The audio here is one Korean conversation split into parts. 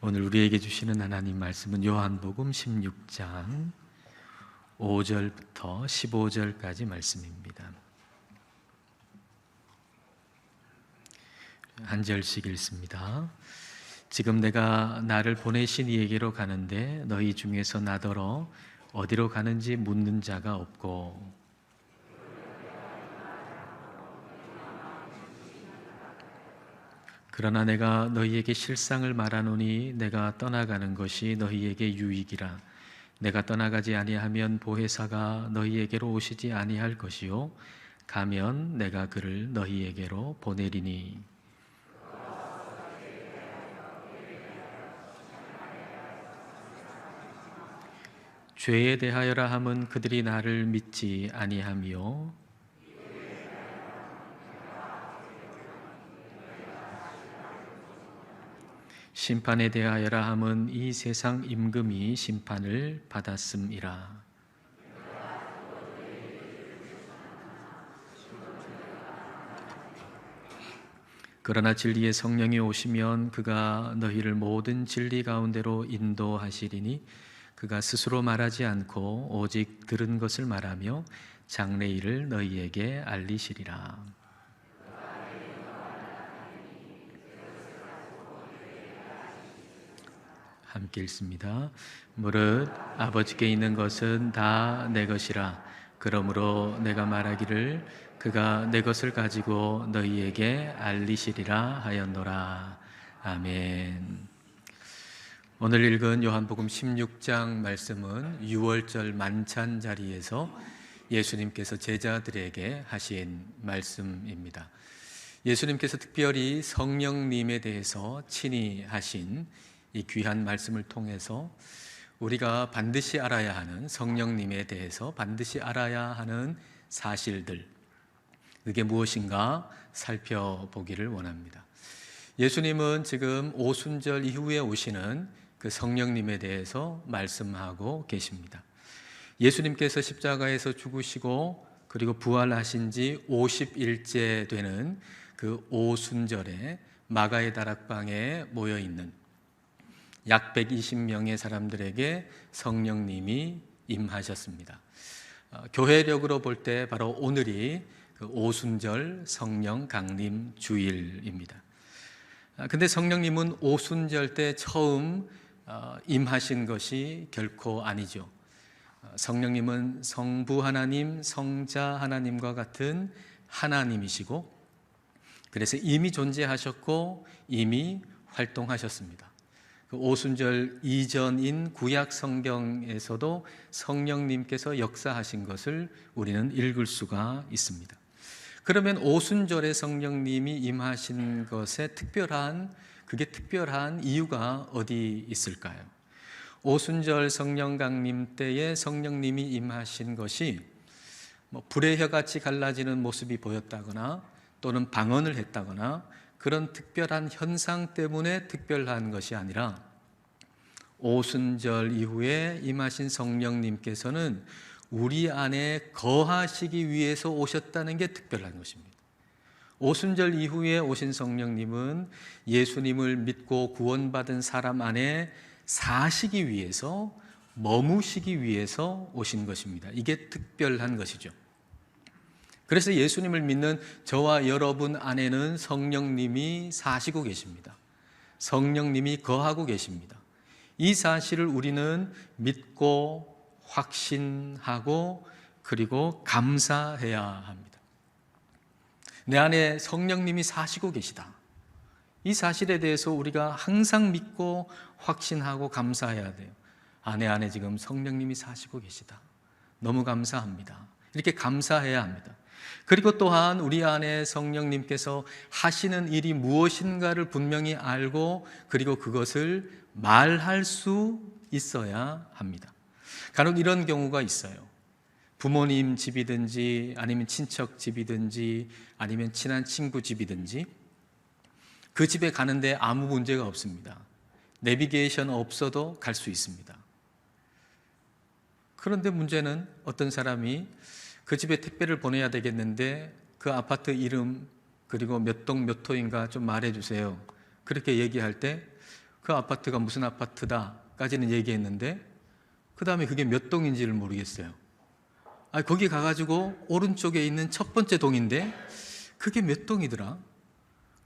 오늘 우리에게 주시는 하나님 말씀은 요한복음 16장 5절부터 15절까지 말씀입니다. 한 절씩 읽습니다. 지금 내가 나를 보내신 이에게로 가는데 너희 중에서 나더러 어디로 가는지 묻는 자가 없고 그러나 내가 너희에게 실상을 말하노니 내가 떠나가는 것이 너희에게 유익이라. 내가 떠나가지 아니하면 보혜사가 너희에게로 오시지 아니할 것이요 가면 내가 그를 너희에게로 보내리니. 죄에 대하여라 함은 그들이 나를 믿지 아니하며 심판에 대하여라 함은 이 세상 임금이 심판을 받았음이라. 그러나 진리의 성령이 오시면 그가 너희를 모든 진리 가운데로 인도하시리니 그가 스스로 말하지 않고 오직 들은 것을 말하며 장래일을 너희에게 알리시리라. 함께 읽습니다. 무릇 아버지께 있는 것은 다 내 것이라. 그러므로 내가 말하기를 그가 내 것을 가지고 너희에게 알리시리라 하였노라. 아멘. 오늘 읽은 요한복음 16장 말씀은 유월절 만찬 자리에서 예수님께서 제자들에게 하신 말씀입니다. 예수님께서 특별히 성령님에 대해서 친히 하신 이 귀한 말씀을 통해서 우리가 반드시 알아야 하는, 성령님에 대해서 반드시 알아야 하는 사실들, 그게 무엇인가 살펴보기를 원합니다. 예수님은 지금 오순절 이후에 오시는 그 성령님에 대해서 말씀하고 계십니다. 예수님께서 십자가에서 죽으시고 그리고 부활하신 지 50일째 되는 그 오순절에 마가의 다락방에 모여 있는 약 120명의 사람들에게 성령님이 임하셨습니다. 교회력으로 볼 때 바로 오늘이 그 오순절 성령 강림 주일입니다. 근데 성령님은 오순절 때 처음 임하신 것이 결코 아니죠. 성령님은 성부 하나님, 성자 하나님과 같은 하나님이시고 그래서 이미 존재하셨고 이미 활동하셨습니다. 그 오순절 이전인 구약 성경에서도 성령님께서 역사하신 것을 우리는 읽을 수가 있습니다. 그러면 오순절에 성령님이 임하신 것에 특별한 이유가 어디 있을까요? 오순절 성령 강림 때에 성령님이 임하신 것이 불의 혀같이 갈라지는 모습이 보였다거나 또는 방언을 했다거나 그런 특별한 현상 때문에 특별한 것이 아니라 오순절 이후에 임하신 성령님께서는 우리 안에 거하시기 위해서 오셨다는 게 특별한 것입니다. 오순절 이후에 오신 성령님은 예수님을 믿고 구원받은 사람 안에 사시기 위해서, 머무시기 위해서 오신 것입니다. 이게 특별한 것이죠. 그래서 예수님을 믿는 저와 여러분 안에는 성령님이 사시고 계십니다. 성령님이 거하고 계십니다. 이 사실을 우리는 믿고 확신하고 그리고 감사해야 합니다. 내 안에 성령님이 사시고 계시다. 이 사실에 대해서 우리가 항상 믿고 확신하고 감사해야 돼요. 내 안에 지금 성령님이 사시고 계시다. 너무 감사합니다. 이렇게 감사해야 합니다. 그리고 또한 우리 안에 성령님께서 하시는 일이 무엇인가를 분명히 알고 그리고 그것을 말할 수 있어야 합니다. 간혹 이런 경우가 있어요. 부모님 집이든지 아니면 친척 집이든지 아니면 친한 친구 집이든지 그 집에 가는데 아무 문제가 없습니다. 내비게이션 없어도 갈 수 있습니다. 그런데 문제는 어떤 사람이 그 집에 택배를 보내야 되겠는데 그 아파트 이름 그리고 몇 동 몇 호인가 좀 말해 주세요. 그렇게 얘기할 때 그 아파트가 무슨 아파트다까지는 얘기했는데 그 다음에 그게 몇 동인지를 모르겠어요. 거기 가가지고 오른쪽에 있는 첫 번째 동인데 그게 몇 동이더라?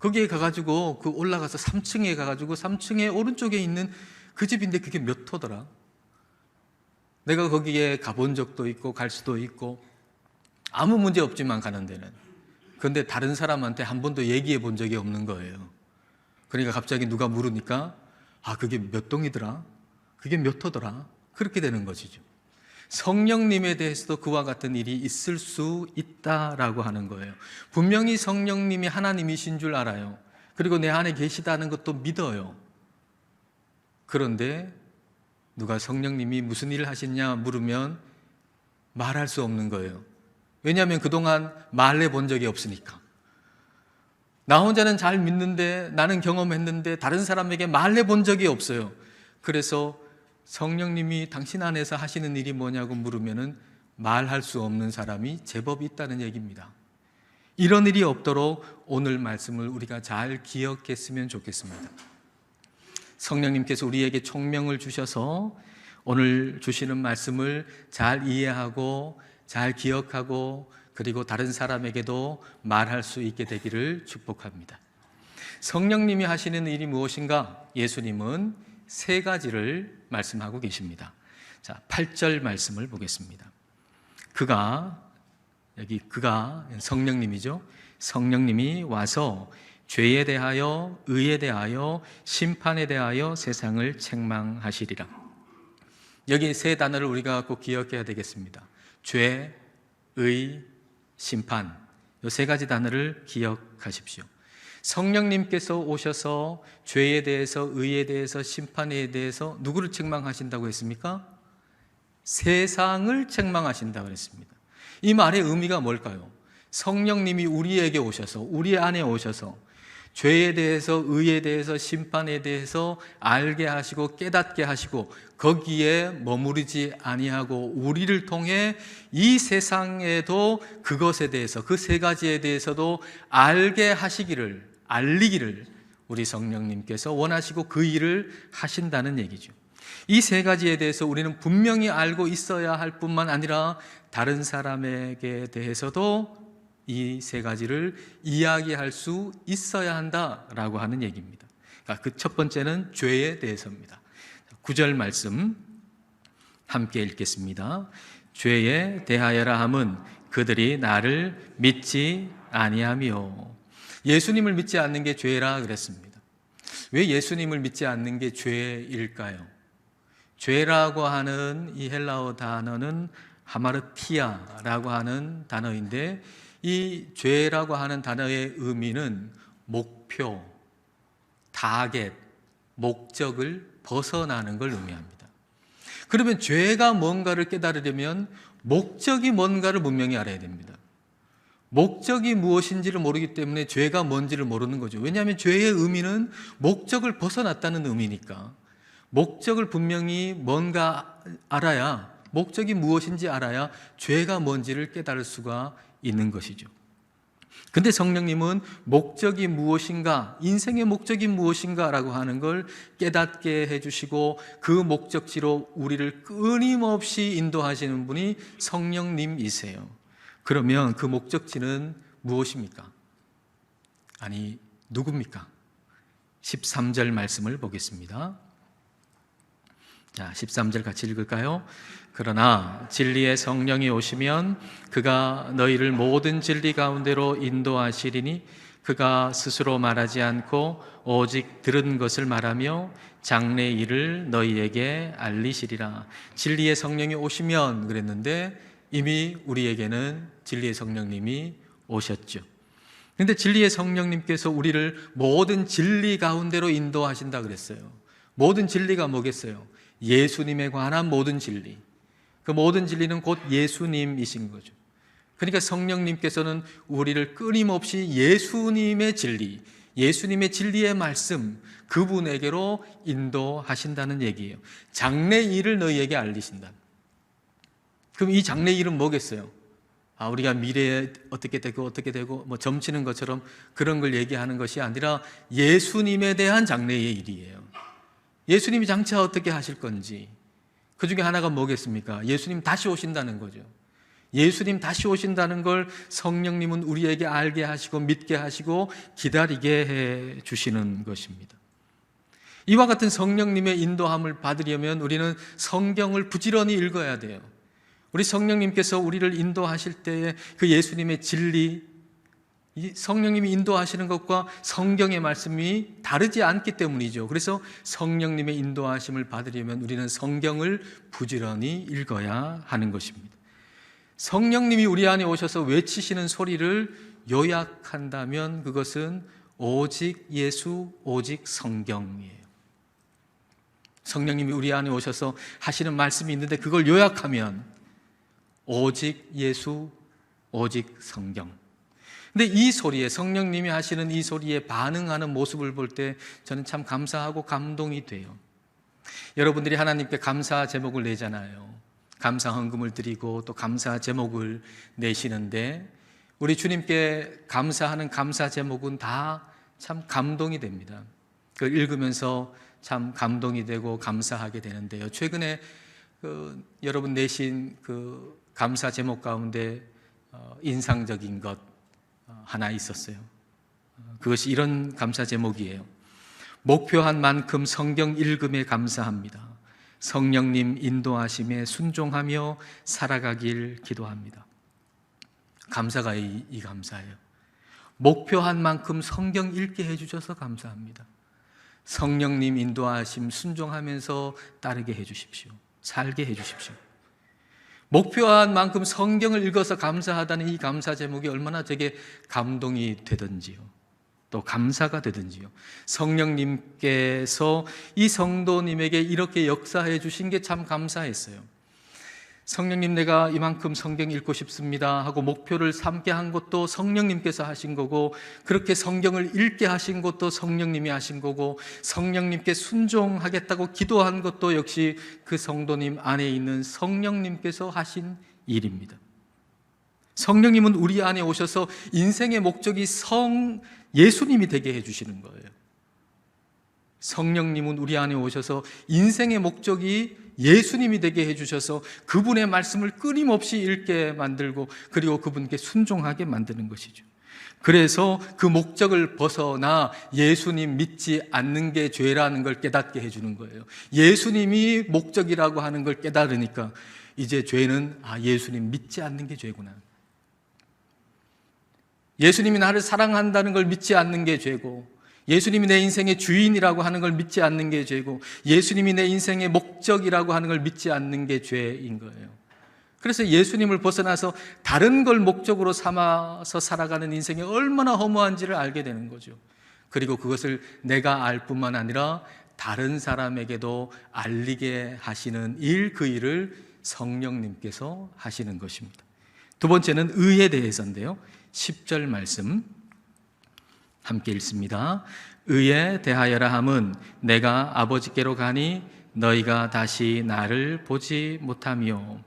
거기에 가가지고 그 올라가서 3층에 가가지고 3층에 오른쪽에 있는 그 집인데 그게 몇 호더라? 내가 거기에 가본 적도 있고 갈 수도 있고 아무 문제 없지만 가는 데는. 그런데 다른 사람한테 한 번도 얘기해 본 적이 없는 거예요. 그러니까 갑자기 누가 물으니까 그게 몇 동이더라? 그게 몇 호더라? 그렇게 되는 것이죠. 성령님에 대해서도 그와 같은 일이 있을 수 있다라고 하는 거예요. 분명히 성령님이 하나님이신 줄 알아요. 그리고 내 안에 계시다는 것도 믿어요. 그런데 누가 성령님이 무슨 일을 하시냐 물으면 말할 수 없는 거예요. 왜냐하면 그동안 말해 본 적이 없으니까. 나 혼자는 잘 믿는데, 나는 경험했는데 다른 사람에게 말해 본 적이 없어요. 그래서 성령님이 당신 안에서 하시는 일이 뭐냐고 물으면은 말할 수 없는 사람이 제법 있다는 얘기입니다. 이런 일이 없도록 오늘 말씀을 우리가 잘 기억했으면 좋겠습니다. 성령님께서 우리에게 총명을 주셔서 오늘 주시는 말씀을 잘 이해하고 잘 기억하고 그리고 다른 사람에게도 말할 수 있게 되기를 축복합니다. 성령님이 하시는 일이 무엇인가? 예수님은 세 가지를 말씀하고 계십니다. 자, 8절 말씀을 보겠습니다. 그가 성령님이죠. 성령님이 와서 죄에 대하여, 의에 대하여, 심판에 대하여 세상을 책망하시리라. 여기 세 단어를 우리가 꼭 기억해야 되겠습니다. 죄, 의, 심판. 이 세 가지 단어를 기억하십시오. 성령님께서 오셔서 죄에 대해서, 의에 대해서, 심판에 대해서 누구를 책망하신다고 했습니까? 세상을 책망하신다고 했습니다. 이 말의 의미가 뭘까요? 성령님이 우리에게 오셔서, 우리 안에 오셔서 죄에 대해서, 의에 대해서, 심판에 대해서 알게 하시고 깨닫게 하시고 거기에 머무르지 아니하고 우리를 통해 이 세상에도 그것에 대해서, 그 세 가지에 대해서도 알게 하시기를, 알리기를 우리 성령님께서 원하시고 그 일을 하신다는 얘기죠. 이 세 가지에 대해서 우리는 분명히 알고 있어야 할 뿐만 아니라 다른 사람에게 대해서도 이 세 가지를 이야기할 수 있어야 한다라고 하는 얘기입니다. 그 첫 번째는 죄에 대해서입니다. 9절 말씀 함께 읽겠습니다. 죄에 대하여라 함은 그들이 나를 믿지 아니하며. 예수님을 믿지 않는 게 죄라 그랬습니다. 왜 예수님을 믿지 않는 게 죄일까요? 죄라고 하는 이 헬라어 단어는 하마르티아라고 하는 단어인데 이 죄라고 하는 단어의 의미는 목표, 타겟, 목적을 벗어나는 걸 의미합니다. 그러면 죄가 뭔가를 깨달으려면 목적이 뭔가를 분명히 알아야 됩니다. 목적이 무엇인지를 모르기 때문에 죄가 뭔지를 모르는 거죠. 왜냐하면 죄의 의미는 목적을 벗어났다는 의미니까. 목적을 분명히 뭔가 알아야, 목적이 무엇인지 알아야 죄가 뭔지를 깨달을 수가 있는 것이죠. 근데 성령님은 목적이 무엇인가, 인생의 목적이 무엇인가라고 하는 걸 깨닫게 해주시고 그 목적지로 우리를 끊임없이 인도하시는 분이 성령님이세요. 그러면 그 목적지는 무엇입니까? 아니, 누굽니까? 13절 말씀을 보겠습니다. 자, 13절 같이 읽을까요? 그러나 진리의 성령이 오시면 그가 너희를 모든 진리 가운데로 인도하시리니 그가 스스로 말하지 않고 오직 들은 것을 말하며 장래 일을 너희에게 알리시리라. 진리의 성령이 오시면 그랬는데 이미 우리에게는 진리의 성령님이 오셨죠. 그런데 진리의 성령님께서 우리를 모든 진리 가운데로 인도하신다 그랬어요. 모든 진리가 뭐겠어요? 예수님에 관한 모든 진리. 그 모든 진리는 곧 예수님이신 거죠. 그러니까 성령님께서는 우리를 끊임없이 예수님의 진리, 예수님의 진리의 말씀, 그분에게로 인도하신다는 얘기예요. 장래 일을 너희에게 알리신다. 그럼 이 장래 일은 뭐겠어요? 우리가 미래에 어떻게 되고 뭐 점치는 것처럼 그런 걸 얘기하는 것이 아니라 예수님에 대한 장래의 일이에요. 예수님이 장차 어떻게 하실 건지, 그 중에 하나가 뭐겠습니까? 예수님 다시 오신다는 거죠. 예수님 다시 오신다는 걸 성령님은 우리에게 알게 하시고 믿게 하시고 기다리게 해 주시는 것입니다. 이와 같은 성령님의 인도함을 받으려면 우리는 성경을 부지런히 읽어야 돼요. 우리 성령님께서 우리를 인도하실 때에 그 예수님의 진리, 이 성령님이 인도하시는 것과 성경의 말씀이 다르지 않기 때문이죠. 그래서 성령님의 인도하심을 받으려면 우리는 성경을 부지런히 읽어야 하는 것입니다. 성령님이 우리 안에 오셔서 외치시는 소리를 요약한다면 그것은 오직 예수, 오직 성경이에요. 성령님이 우리 안에 오셔서 하시는 말씀이 있는데 그걸 요약하면 오직 예수, 오직 성경. 근데 이 소리에, 성령님이 하시는 이 소리에 반응하는 모습을 볼 때 저는 참 감사하고 감동이 돼요. 여러분들이 하나님께 감사 제목을 내잖아요. 감사 헌금을 드리고 또 감사 제목을 내시는데 우리 주님께 감사하는 감사 제목은 다 참 감동이 됩니다. 그걸 읽으면서 참 감동이 되고 감사하게 되는데요. 최근에 여러분 내신 그 감사 제목 가운데 인상적인 것 하나 있었어요. 그것이 이런 감사 제목이에요. 목표한 만큼 성경 읽음에 감사합니다. 성령님 인도하심에 순종하며 살아가길 기도합니다. 감사가 이 감사예요. 목표한 만큼 성경 읽게 해주셔서 감사합니다. 성령님 인도하심 순종하면서 따르게 해주십시오. 살게 해주십시오. 목표한 만큼 성경을 읽어서 감사하다는 이 감사 제목이 얼마나 제게 감동이 되든지요. 또 감사가 되든지요. 성령님께서 이 성도님에게 이렇게 역사해 주신 게 참 감사했어요. 성령님, 내가 이만큼 성경 읽고 싶습니다 하고 목표를 삼게 한 것도 성령님께서 하신 거고, 그렇게 성경을 읽게 하신 것도 성령님이 하신 거고, 성령님께 순종하겠다고 기도한 것도 역시 그 성도님 안에 있는 성령님께서 하신 일입니다. 성령님은 우리 안에 오셔서 인생의 목적이 예수님이 되게 해주시는 거예요. 성령님은 우리 안에 오셔서 인생의 목적이 예수님이 되게 해주셔서 그분의 말씀을 끊임없이 읽게 만들고 그리고 그분께 순종하게 만드는 것이죠. 그래서 그 목적을 벗어나 예수님 믿지 않는 게 죄라는 걸 깨닫게 해주는 거예요. 예수님이 목적이라고 하는 걸 깨달으니까 이제 죄는 예수님 믿지 않는 게 죄구나. 예수님이 나를 사랑한다는 걸 믿지 않는 게 죄고, 예수님이 내 인생의 주인이라고 하는 걸 믿지 않는 게 죄고, 예수님이 내 인생의 목적이라고 하는 걸 믿지 않는 게 죄인 거예요. 그래서 예수님을 벗어나서 다른 걸 목적으로 삼아서 살아가는 인생이 얼마나 허무한지를 알게 되는 거죠. 그리고 그것을 내가 알 뿐만 아니라 다른 사람에게도 알리게 하시는 일, 그 일을 성령님께서 하시는 것입니다. 두 번째는 의에 대해서인데요. 10절 말씀 함께 읽습니다. 의에 대하여라 함은 내가 아버지께로 가니 너희가 다시 나를 보지 못하며.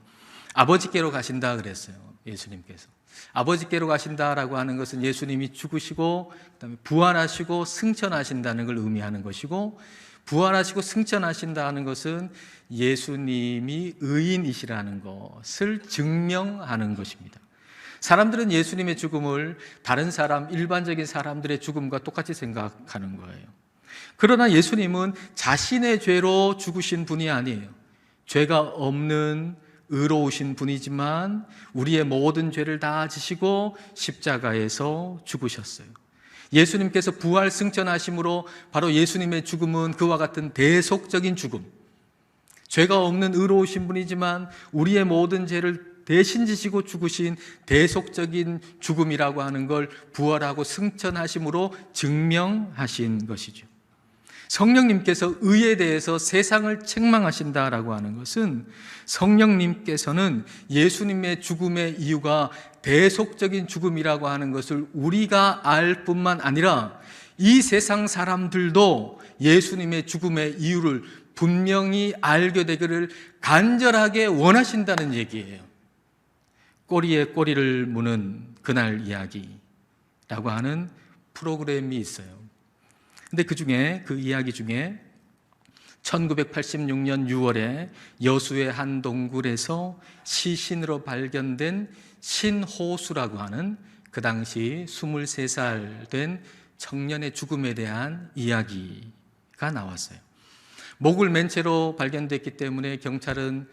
아버지께로 가신다 그랬어요. 예수님께서 아버지께로 가신다라고 하는 것은 예수님이 죽으시고 그다음에 부활하시고 승천하신다는 걸 의미하는 것이고, 부활하시고 승천하신다는 것은 예수님이 의인이시라는 것을 증명하는 것입니다. 사람들은 예수님의 죽음을 다른 사람, 일반적인 사람들의 죽음과 똑같이 생각하는 거예요. 그러나 예수님은 자신의 죄로 죽으신 분이 아니에요. 죄가 없는 의로우신 분이지만 우리의 모든 죄를 다 지시고 십자가에서 죽으셨어요. 예수님께서 부활 승천하심으로 바로 예수님의 죽음은 그와 같은 대속적인 죽음, 죄가 없는 의로우신 분이지만 우리의 모든 죄를 대신 지시고 죽으신 대속적인 죽음이라고 하는 걸 부활하고 승천하심으로 증명하신 것이죠. 성령님께서 의에 대해서 세상을 책망하신다라고 하는 것은 성령님께서는 예수님의 죽음의 이유가 대속적인 죽음이라고 하는 것을 우리가 알 뿐만 아니라 이 세상 사람들도 예수님의 죽음의 이유를 분명히 알게 되기를 간절하게 원하신다는 얘기예요. 꼬리에 꼬리를 무는 그날 이야기라고 하는 프로그램이 있어요. 근데 그 이야기 중에 1986년 6월에 여수의 한 동굴에서 시신으로 발견된 신호수라고 하는 그 당시 23살 된 청년의 죽음에 대한 이야기가 나왔어요. 목을 맨 채로 발견됐기 때문에 경찰은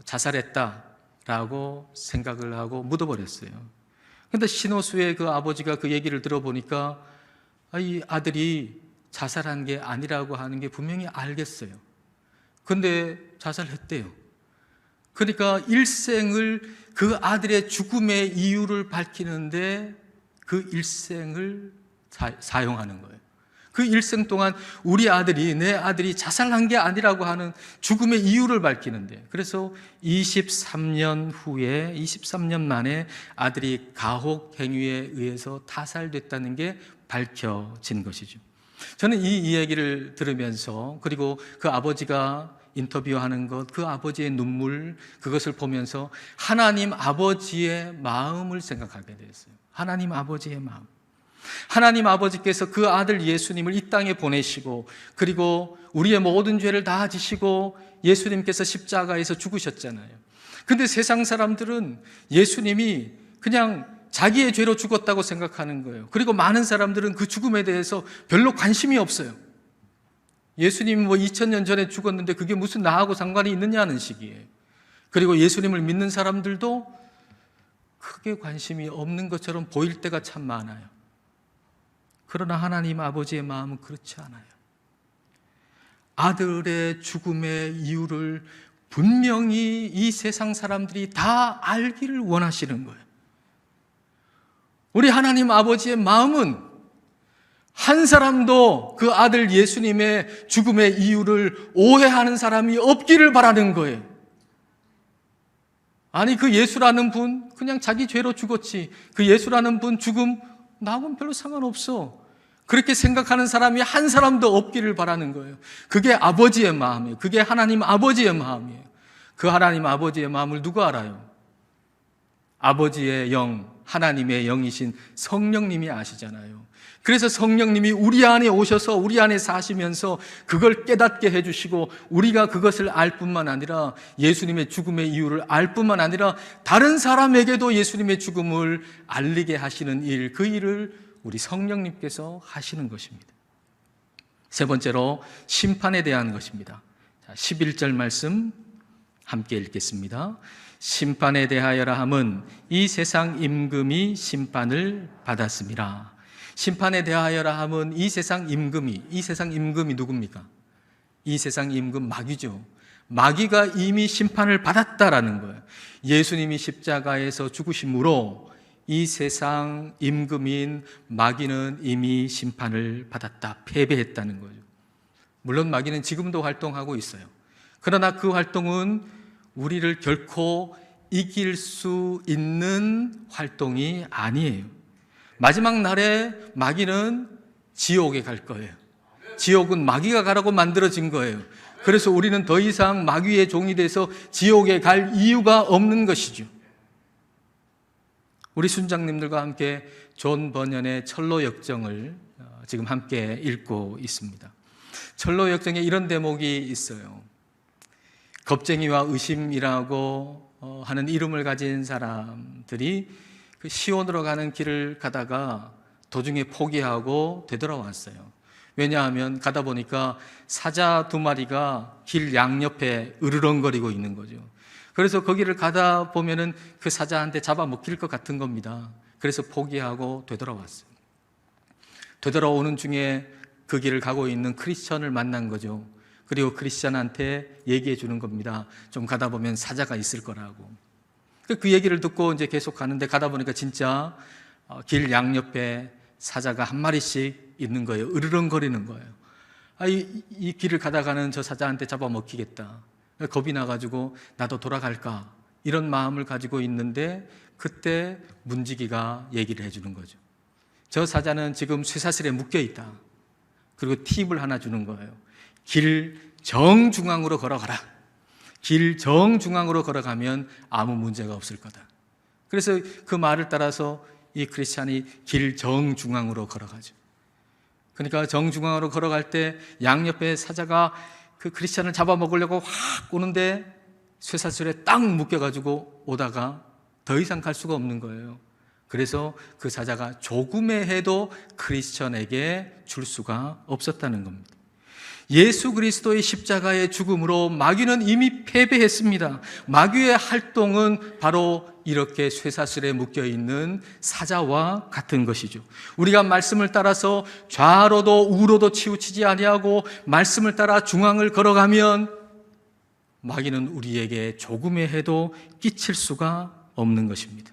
자살했다라고 생각을 하고 묻어버렸어요. 그런데 신호수의 그 아버지가 그 얘기를 들어보니까 이 아들이 자살한 게 아니라고 하는 게 분명히 알겠어요. 근데 자살했대요. 그러니까 일생을 그 아들의 죽음의 이유를 밝히는데 그 일생을 사용하는 거예요. 그 일생 동안 우리 아들이, 내 아들이 자살한 게 아니라고 하는 죽음의 이유를 밝히는데, 그래서 23년 후에 23년 만에 아들이 가혹 행위에 의해서 타살됐다는 게 밝혀진 것이죠. 저는 이 이야기를 들으면서, 그리고 그 아버지가 인터뷰하는 것, 그 아버지의 눈물, 그것을 보면서 하나님 아버지의 마음을 생각하게 됐어요. 하나님 아버지의 마음. 하나님 아버지께서 그 아들 예수님을 이 땅에 보내시고, 그리고 우리의 모든 죄를 다 지시고 예수님께서 십자가에서 죽으셨잖아요. 근데 세상 사람들은 예수님이 그냥 자기의 죄로 죽었다고 생각하는 거예요. 그리고 많은 사람들은 그 죽음에 대해서 별로 관심이 없어요. 예수님이 2000년 전에 죽었는데 그게 무슨 나하고 상관이 있느냐는 식이에요. 그리고 예수님을 믿는 사람들도 크게 관심이 없는 것처럼 보일 때가 참 많아요. 그러나 하나님 아버지의 마음은 그렇지 않아요. 아들의 죽음의 이유를 분명히 이 세상 사람들이 다 알기를 원하시는 거예요. 우리 하나님 아버지의 마음은 한 사람도 그 아들 예수님의 죽음의 이유를 오해하는 사람이 없기를 바라는 거예요. 아니, 그 예수라는 분 그냥 자기 죄로 죽었지, 그 예수라는 분 죽음 나하고는 별로 상관없어, 그렇게 생각하는 사람이 한 사람도 없기를 바라는 거예요. 그게 아버지의 마음이에요. 그게 하나님 아버지의 마음이에요. 그 하나님 아버지의 마음을 누가 알아요? 아버지의 영, 하나님의 영이신 성령님이 아시잖아요. 그래서 성령님이 우리 안에 오셔서 우리 안에 사시면서 그걸 깨닫게 해주시고, 우리가 그것을 알 뿐만 아니라 예수님의 죽음의 이유를 알 뿐만 아니라 다른 사람에게도 예수님의 죽음을 알리게 하시는 일, 그 일을 우리 성령님께서 하시는 것입니다. 세 번째로 심판에 대한 것입니다. 11절 말씀 함께 읽겠습니다. 심판에 대하여라 함은 이 세상 임금이 심판을 받았습니다. 심판에 대하여라 함은 이 세상 임금이 누굽니까? 이 세상 임금 마귀죠. 마귀가 이미 심판을 받았다라는 거예요. 예수님이 십자가에서 죽으심으로 이 세상 임금인 마귀는 이미 심판을 받았다, 패배했다는 거죠. 물론 마귀는 지금도 활동하고 있어요. 그러나 그 활동은 우리를 결코 이길 수 있는 활동이 아니에요. 마지막 날에 마귀는 지옥에 갈 거예요. 지옥은 마귀가 가라고 만들어진 거예요. 그래서 우리는 더 이상 마귀의 종이 돼서 지옥에 갈 이유가 없는 것이죠. 우리 순장님들과 함께 존 버년의 철로 역정을 지금 함께 읽고 있습니다. 철로 역정에 이런 대목이 있어요. 겁쟁이와 의심이라고 하는 이름을 가진 사람들이 그 시온으로 가는 길을 가다가 도중에 포기하고 되돌아왔어요. 왜냐하면 가다 보니까 사자 2마리가 길 양옆에 으르렁거리고 있는 거죠. 그래서 거기를 가다 보면은 그 사자한테 잡아먹힐 것 같은 겁니다. 그래서 포기하고 되돌아왔어요. 되돌아오는 중에 그 길을 가고 있는 크리스천을 만난 거죠. 그리고 크리스천한테 얘기해 주는 겁니다. 좀 가다 보면 사자가 있을 거라고. 그 얘기를 듣고 이제 계속 가는데, 가다 보니까 진짜 길 양옆에 사자가 한 마리씩 있는 거예요. 으르렁거리는 거예요. 이 길을 가다가는 저 사자한테 잡아먹히겠다, 겁이 나가지고 나도 돌아갈까, 이런 마음을 가지고 있는데, 그때 문지기가 얘기를 해주는 거죠. 저 사자는 지금 쇠사슬에 묶여있다. 그리고 팁을 하나 주는 거예요. 길 정중앙으로 걸어가라. 길 정중앙으로 걸어가면 아무 문제가 없을 거다. 그래서 그 말을 따라서 이 크리스찬이 길 정중앙으로 걸어가죠. 그러니까 정중앙으로 걸어갈 때 양옆에 사자가 그 크리스찬을 잡아먹으려고 확 오는데 쇠사슬에 딱 묶여가지고 오다가 더 이상 갈 수가 없는 거예요. 그래서 그 사자가 조금의 해도 크리스천에게 줄 수가 없었다는 겁니다. 예수 그리스도의 십자가의 죽음으로 마귀는 이미 패배했습니다. 마귀의 활동은 바로 이렇게 쇠사슬에 묶여있는 사자와 같은 것이죠. 우리가 말씀을 따라서 좌로도 우로도 치우치지 아니하고 말씀을 따라 중앙을 걸어가면 마귀는 우리에게 조금의 해도 끼칠 수가 없는 것입니다.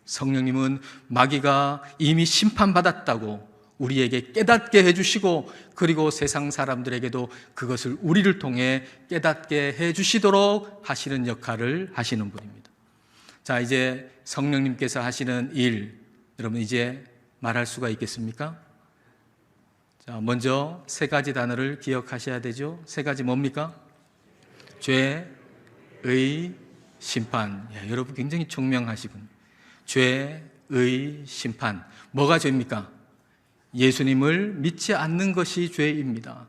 성령님은 마귀가 이미 심판받았다고 우리에게 깨닫게 해주시고, 그리고 세상 사람들에게도 그것을 우리를 통해 깨닫게 해주시도록 하시는 역할을 하시는 분입니다. 자, 이제 성령님께서 하시는 일, 여러분 이제 말할 수가 있겠습니까? 자, 먼저 세 가지 단어를 기억하셔야 되죠. 세 가지 뭡니까? 죄, 의, 심판. 야, 여러분 굉장히 총명하시군. 죄, 의, 심판. 뭐가 죄입니까? 예수님을 믿지 않는 것이 죄입니다.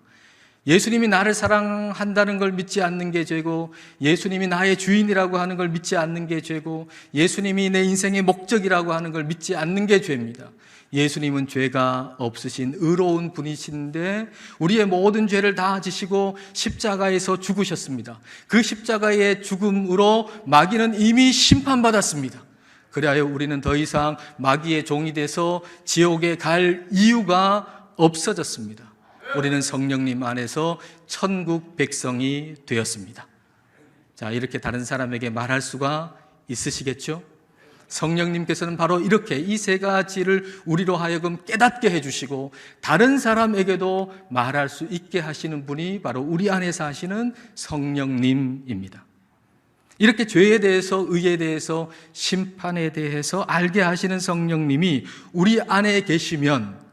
예수님이 나를 사랑한다는 걸 믿지 않는 게 죄고, 예수님이 나의 주인이라고 하는 걸 믿지 않는 게 죄고, 예수님이 내 인생의 목적이라고 하는 걸 믿지 않는 게 죄입니다. 예수님은 죄가 없으신 의로운 분이신데 우리의 모든 죄를 다 지시고 십자가에서 죽으셨습니다. 그 십자가의 죽음으로 마귀는 이미 심판받았습니다. 그래야 우리는 더 이상 마귀의 종이 돼서 지옥에 갈 이유가 없어졌습니다. 우리는 성령님 안에서 천국 백성이 되었습니다. 자, 이렇게 다른 사람에게 말할 수가 있으시겠죠? 성령님께서는 바로 이렇게 이 세 가지를 우리로 하여금 깨닫게 해주시고 다른 사람에게도 말할 수 있게 하시는 분이 바로 우리 안에서 하시는 성령님입니다. 이렇게 죄에 대해서, 의에 대해서, 심판에 대해서 알게 하시는 성령님이 우리 안에 계시면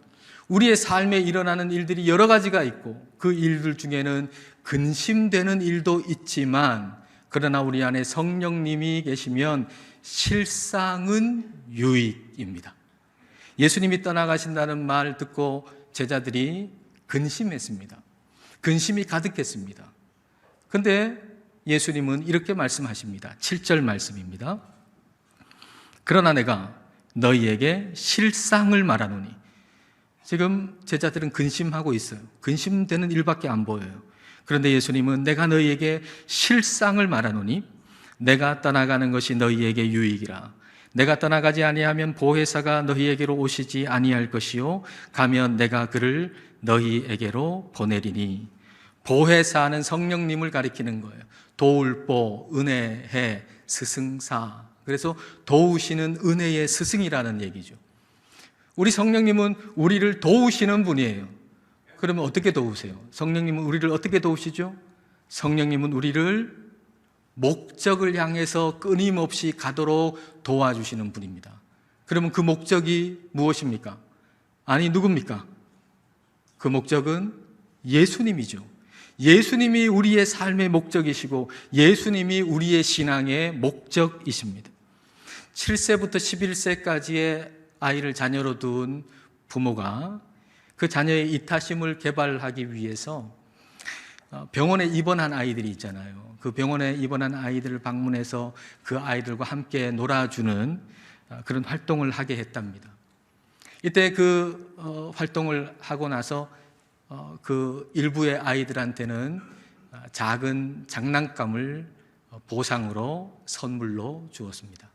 우리의 삶에 일어나는 일들이 여러 가지가 있고 그 일들 중에는 근심되는 일도 있지만, 그러나 우리 안에 성령님이 계시면 실상은 유익입니다. 예수님이 떠나가신다는 말 듣고 제자들이 근심했습니다. 근심이 가득했습니다. 그런데 예수님은 이렇게 말씀하십니다. 7절 말씀입니다. 그러나 내가 너희에게 실상을 말하노니. 지금 제자들은 근심하고 있어요. 근심되는 일밖에 안 보여요. 그런데 예수님은 내가 너희에게 실상을 말하노니 내가 떠나가는 것이 너희에게 유익이라. 내가 떠나가지 아니하면 보혜사가 너희에게로 오시지 아니할 것이요 가면 내가 그를 너희에게로 보내리니. 보혜사는 성령님을 가리키는 거예요. 도울보, 은혜해, 스승사. 그래서 도우시는 은혜의 스승이라는 얘기죠. 우리 성령님은 우리를 도우시는 분이에요. 그러면 어떻게 도우세요? 성령님은 우리를 어떻게 도우시죠? 성령님은 우리를 목적을 향해서 끊임없이 가도록 도와주시는 분입니다. 그러면 그 목적이 무엇입니까? 아니, 누굽니까? 그 목적은 예수님이죠. 예수님이 우리의 삶의 목적이시고 예수님이 우리의 신앙의 목적이십니다. 7세부터 11세까지의 아이를 자녀로 둔 부모가 그 자녀의 이타심을 개발하기 위해서 병원에 입원한 아이들이 있잖아요. 그 병원에 입원한 아이들을 방문해서 그 아이들과 함께 놀아주는 그런 활동을 하게 했답니다. 이때 그 활동을 하고 나서 그 일부의 아이들한테는 작은 장난감을 보상으로 선물로 주었습니다.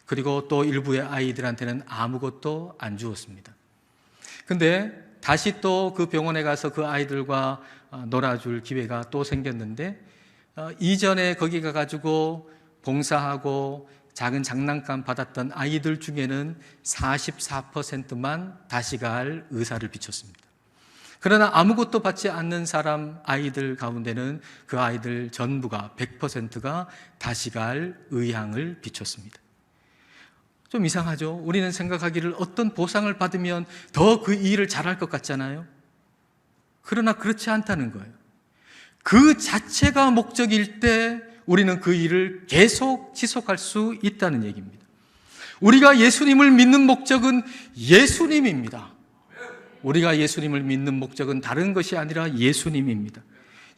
그리고 또 일부의 아이들한테는 아무것도 안 주었습니다. 근데 다시 또 그 병원에 가서 그 아이들과 놀아줄 기회가 또 생겼는데 이전에 거기 가가지고 봉사하고 작은 장난감 받았던 아이들 중에는 44%만 다시 갈 의사를 비췄습니다. 그러나 아무것도 받지 않는 사람 아이들 가운데는 그 아이들 전부가 100%가 다시 갈 의향을 비췄습니다. 좀 이상하죠? 우리는 생각하기를 어떤 보상을 받으면 더 그 일을 잘할 것 같잖아요. 그러나 그렇지 않다는 거예요. 그 자체가 목적일 때 우리는 그 일을 계속 지속할 수 있다는 얘기입니다. 우리가 예수님을 믿는 목적은 예수님입니다. 우리가 예수님을 믿는 목적은 다른 것이 아니라 예수님입니다.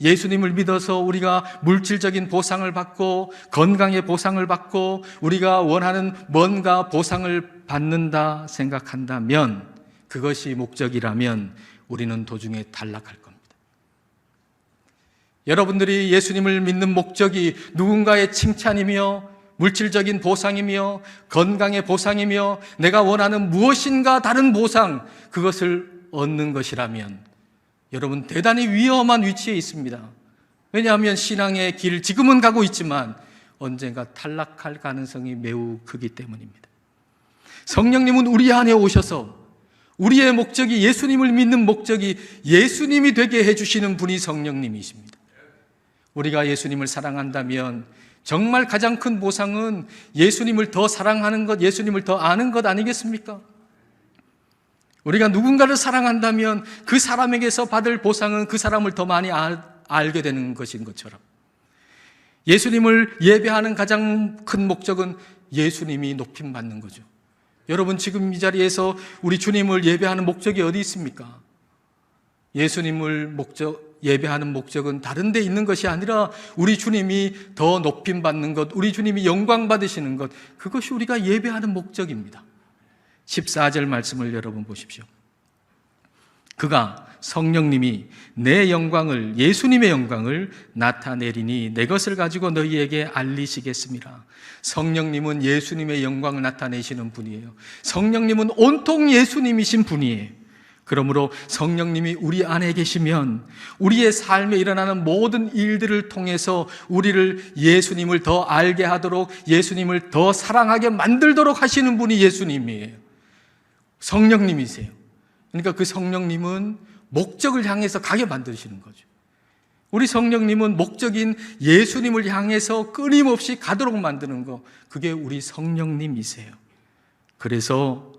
예수님을 믿어서 우리가 물질적인 보상을 받고 건강의 보상을 받고 우리가 원하는 뭔가 보상을 받는다 생각한다면, 그것이 목적이라면 우리는 도중에 탈락할 겁니다. 여러분들이 예수님을 믿는 목적이 누군가의 칭찬이며 물질적인 보상이며 건강의 보상이며 내가 원하는 무엇인가 다른 보상, 그것을 얻는 것이라면 여러분 대단히 위험한 위치에 있습니다. 왜냐하면 신앙의 길 지금은 가고 있지만 언젠가 탈락할 가능성이 매우 크기 때문입니다. 성령님은 우리 안에 오셔서 우리의 목적이, 예수님을 믿는 목적이 예수님이 되게 해주시는 분이 성령님이십니다. 우리가 예수님을 사랑한다면 정말 가장 큰 보상은 예수님을 더 사랑하는 것, 예수님을 더 아는 것 아니겠습니까? 우리가 누군가를 사랑한다면 그 사람에게서 받을 보상은 그 사람을 더 많이 알게 되는 것인 것처럼, 예수님을 예배하는 가장 큰 목적은 예수님이 높임받는 거죠. 여러분, 지금 이 자리에서 우리 주님을 예배하는 목적이 어디 있습니까? 예수님을 예배하는 목적은 다른 데 있는 것이 아니라 우리 주님이 더 높임받는 것, 우리 주님이 영광 받으시는 것, 그것이 우리가 예배하는 목적입니다. 14절 말씀을 여러분 보십시오. 그가, 성령님이 내 영광을, 예수님의 영광을 나타내리니 내 것을 가지고 너희에게 알리시겠습니다. 성령님은 예수님의 영광을 나타내시는 분이에요. 성령님은 온통 예수님이신 분이에요. 그러므로 성령님이 우리 안에 계시면 우리의 삶에 일어나는 모든 일들을 통해서 우리를 예수님을 더 알게 하도록, 예수님을 더 사랑하게 만들도록 하시는 분이 예수님이에요. 성령님이세요. 그러니까 그 성령님은 목적을 향해서 가게 만드시는 거죠. 우리 성령님은 목적인 예수님을 향해서 끊임없이 가도록 만드는 거, 그게 우리 성령님이세요. 그래서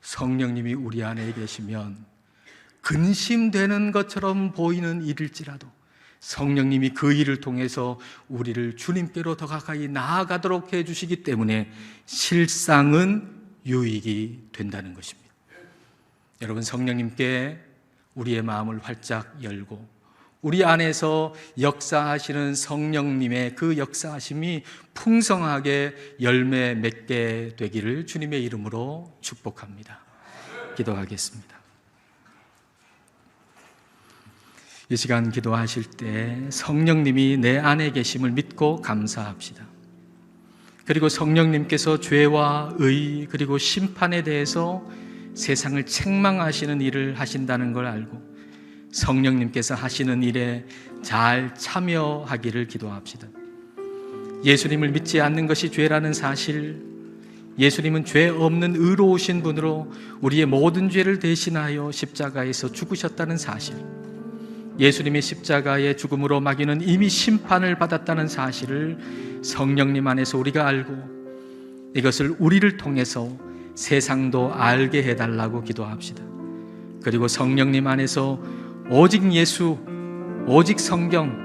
성령님이 우리 안에 계시면 근심되는 것처럼 보이는 일일지라도 성령님이 그 일을 통해서 우리를 주님께로 더 가까이 나아가도록 해주시기 때문에 실상은 유익이 된다는 것입니다. 여러분, 성령님께 우리의 마음을 활짝 열고 우리 안에서 역사하시는 성령님의 그 역사하심이 풍성하게 열매 맺게 되기를 주님의 이름으로 축복합니다. 기도하겠습니다. 이 시간 기도하실 때 성령님이 내 안에 계심을 믿고 감사합시다. 그리고 성령님께서 죄와 의 그리고 심판에 대해서 세상을 책망하시는 일을 하신다는 걸 알고 성령님께서 하시는 일에 잘 참여하기를 기도합시다. 예수님을 믿지 않는 것이 죄라는 사실, 예수님은 죄 없는 의로우신 분으로 우리의 모든 죄를 대신하여 십자가에서 죽으셨다는 사실, 예수님의 십자가의 죽음으로 마귀는 이미 심판을 받았다는 사실을 성령님 안에서 우리가 알고 이것을 우리를 통해서 세상도 알게 해달라고 기도합시다. 그리고 성령님 안에서 오직 예수, 오직 성경,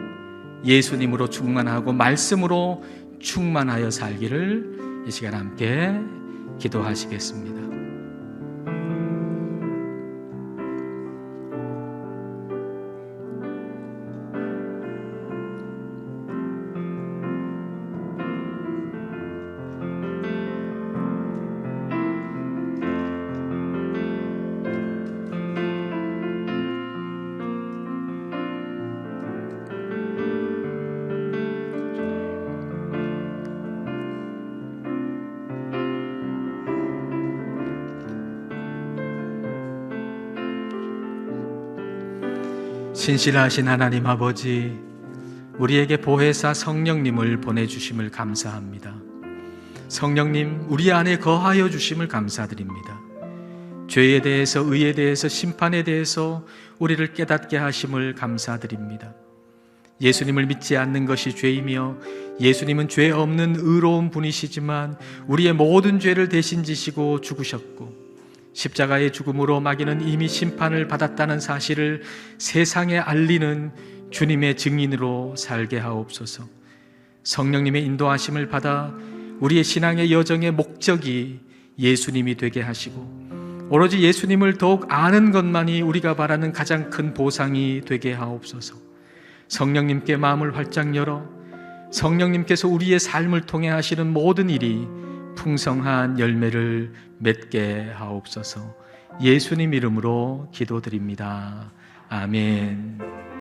예수님으로 충만하고 말씀으로 충만하여 살기를 이 시간 함께 기도하시겠습니다. 신실하신 하나님 아버지, 우리에게 보혜사 성령님을 보내주심을 감사합니다. 성령님, 우리 안에 거하여 주심을 감사드립니다. 죄에 대해서, 의에 대해서, 심판에 대해서 우리를 깨닫게 하심을 감사드립니다. 예수님을 믿지 않는 것이 죄이며 예수님은 죄 없는 의로운 분이시지만 우리의 모든 죄를 대신 지시고 죽으셨고 십자가의 죽음으로 마귀는 이미 심판을 받았다는 사실을 세상에 알리는 주님의 증인으로 살게 하옵소서. 성령님의 인도하심을 받아 우리의 신앙의 여정의 목적이 예수님이 되게 하시고 오로지 예수님을 더욱 아는 것만이 우리가 바라는 가장 큰 보상이 되게 하옵소서. 성령님께 마음을 활짝 열어 성령님께서 우리의 삶을 통해 하시는 모든 일이 풍성한 열매를 맺게 하옵소서. 예수님 이름으로 기도드립니다. 아멘.